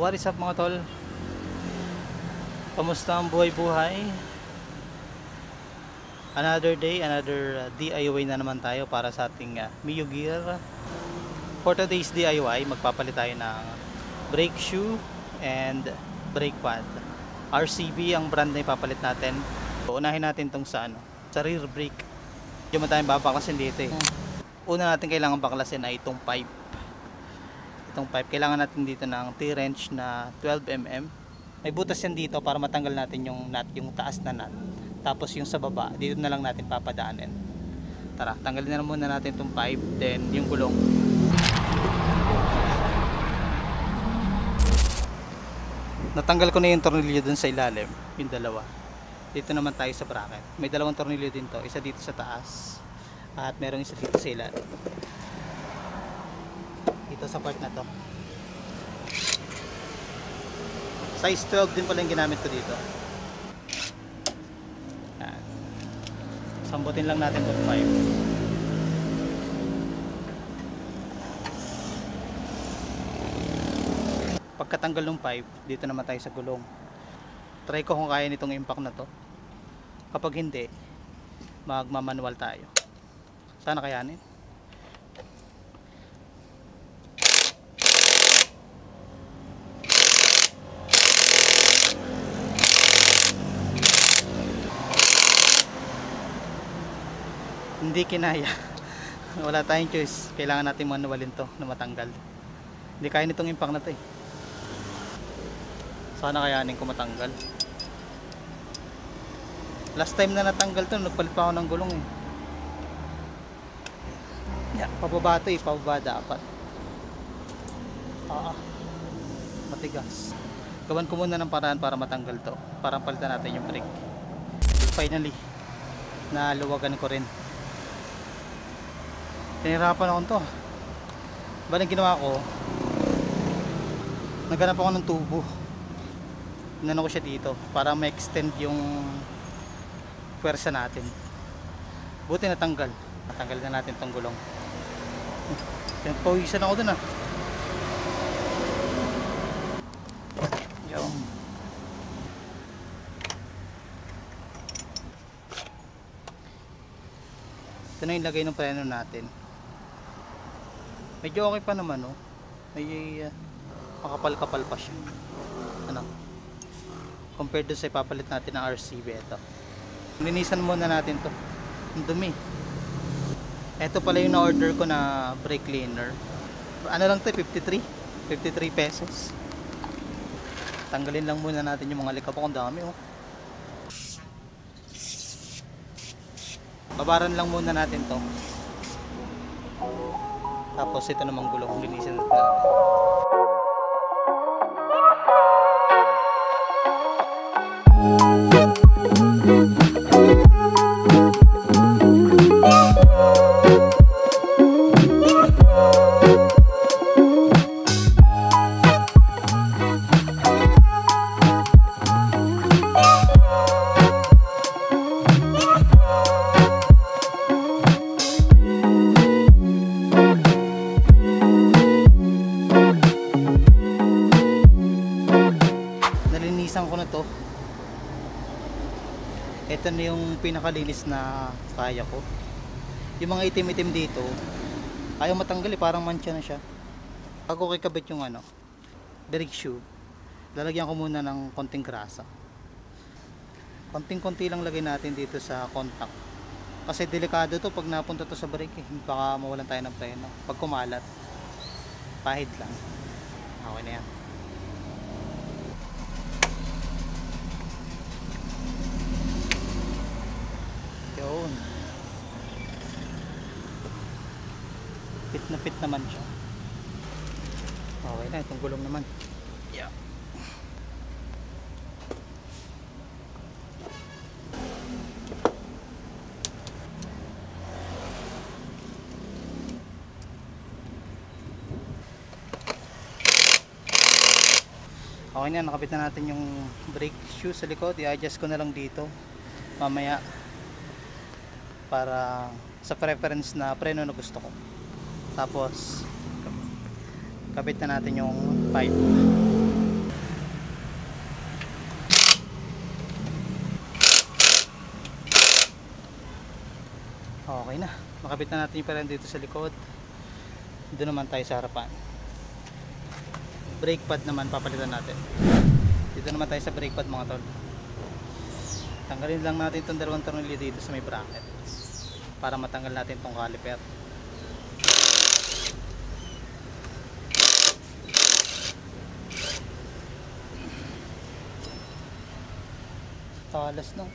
What is up mga tol? Kamusta ang buhay-buhay? Another day, another DIY na naman tayo para sa ating Mio Gear. For today's DIY, magpapalit tayo ng brake shoe and brake pad. RCB ang brand na ipapalit natin. So, unahin natin itong sa rear brake. Medyo matayang babaklasin dito eh. Una natin kailangan baklasin ay itong pipe. Itong pipe, kailangan natin dito ng T-wrench na 12mm. May butas yan dito para matanggal natin yung nut, yung taas na nut. Tapos yung sa baba, dito na lang natin papadaanin. Tara, tanggalin na muna natin itong pipe, then yung gulong. Natanggal ko na yung tornilyo dun sa ilalim, yung dalawa. Dito naman tayo sa bracket. May dalawang tornilyo din to, isa dito sa taas at merong isa dito sa ilalim. Dito sa part na to. Size 12 din pala yung ginamit ko dito. Yan. Sambutin lang natin itong pipe. Pagkatanggal ng pipe, dito naman tayo sa gulong. Try ko kung kaya nitong impact na to. Kapag hindi, magmamanual tayo. Sana kayanin. Hindi kinaya. Wala tayong choice. Kailangan natin manualin to na matanggal. Hindi kaya nitong impact na to eh. Sana kayanin ko matanggal. Last time na natanggal to, nagpalit pa ako ng gulong eh. Yeah, pababa to eh. Pababa dapat. Matigas. Gawan ko muna ng paraan para matanggal to. Para palitan natin yung brake. Finally, naluwagan ko rin. Pinahirapan ako to. Bali ginawa ko, naghanap ako ng tubo. Inano ko siya dito para ma-extend yung pwersa natin. Buti natanggal. Natanggal na natin tong gulong. Pawisan ako dun ah. Yung ito na yung lagay ng preno natin. Medyo okay pa naman oh. May makapal-kapal pa siya. Ano? Compared to sa ipapalit natin ng RCB ito. Linisan muna natin to. Ang dumi. Ito pala yung na-order ko na brake cleaner. Ano lang to? 53 pesos. Tanggalin lang muna natin yung mga likabok. Ang dami oh. Babaran lang muna natin to. Tapos ito namang gulong, linisin natin. Ko na to. Ito na yung pinakalinis na kaya ko. Yung mga itim-itim dito ayaw matanggal eh, parang mancha na siya. Bago ko ikabit yung brake shoe, lalagyan ko muna ng konting grasa. Konting-konti lang lagay natin dito sa contact kasi delikado to pag napunta to sa brake eh. Baka mawalan tayo ng preno pag kumalat. Pahid lang. Okay na yan. Yun. Fit na fit naman siya. Okay na, itong gulong naman. Yeah. Okay na, nakabit na natin yung brake shoe sa likod. I-adjust ko na lang dito mamaya para sa preference na preno na gusto ko. Tapos kabit na natin yung pipe. nakabit na natin yung parang dito sa likod. Dito naman tayo sa harapan. Brake pad naman papalitan natin. Dito naman tayo sa brake pad mga tol. Tanggalin lang natin itong dalawang tornilyo dito sa may bracket para matanggal natin itong caliper. Talas no.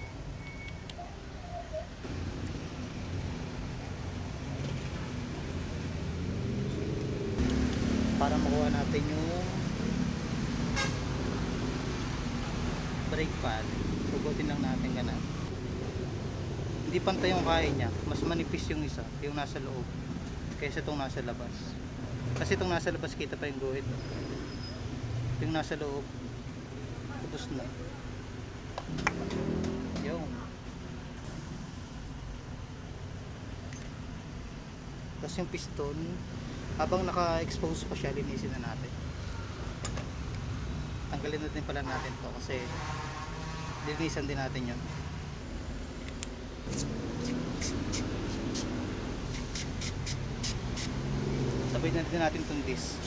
Para makuha natin yung brake pad, hugutin lang natin ganun. Hindi pantay yung kain niya, mas manipis yung isa, yung nasa loob kaysa itong nasa labas. Kasi itong nasa labas kita pa yung guhit, yung nasa loob ubos na. Yung tapos yung piston habang naka-expose pa siya, linisin na natin. Tanggalin natin pala natin to kasi linisan din natin yun. Sabay natin itong disc.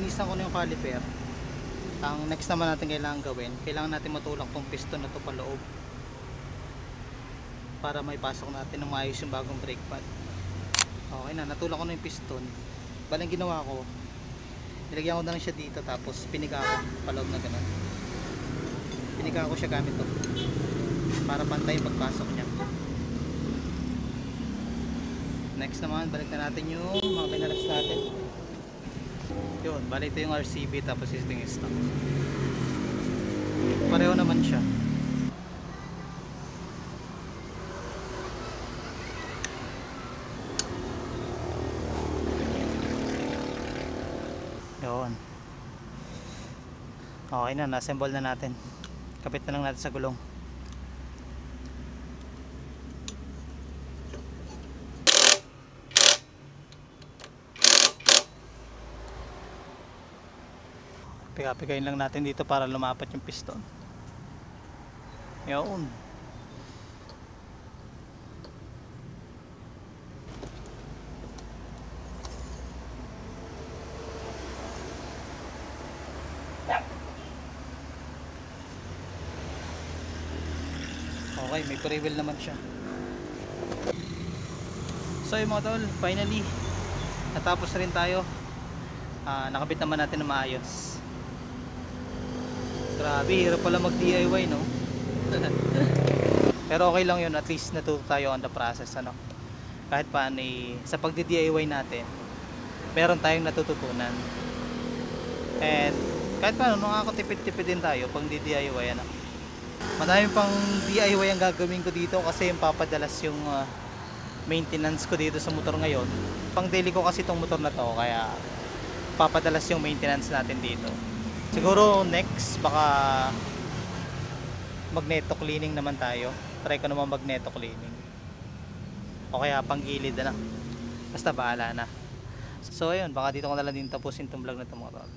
Linisan ko na yung caliper. Ang next naman natin kailangan gawin, kailangan natin matulak tong piston na to paloob para may pasok natin ng maayos yung bagong brake pad. Okay na, natulak ko na yung piston. Balang ginawa ko, nilagyan ko na lang siya dito tapos piniga ko paloob na gano'n. Piniga ko siya gamit to para pantay yung pagpasok niya. Next naman, balik na natin yung mga pinalas natin. Yun, bali ito yung RCB tapos ito yung stock. Pareho naman siya. Yun. Okay na, na-assemble na natin. Kapit na lang natin sa gulong. Piga-pigayin lang natin dito para lumapat yung piston. Yun. Okay, may pre-wheel naman siya. So yung mga tol, finally natapos rin tayo. Nakabit naman natin na maayos. Grabe, hirap pala mag DIY no. Pero okay lang yun, at least natuto tayo on the process ano. Kahit paano sa pagdi-DIY natin meron tayong natututunan. And kahit paano nakakatipid-tipid din tayo pag di-DIY ano. Madami pang DIY ang gagawin ko dito kasi yung papadalas yung maintenance ko dito sa motor ngayon. Pang daily ko kasi itong motor na to, kaya papadalas yung maintenance natin dito. Siguro next baka magneto cleaning naman tayo. Try ko naman magneto cleaning. O kaya pang gilid na. Basta bahala na. So ayun, baka dito ko na lang din tapusin itong vlog na ito mga tol.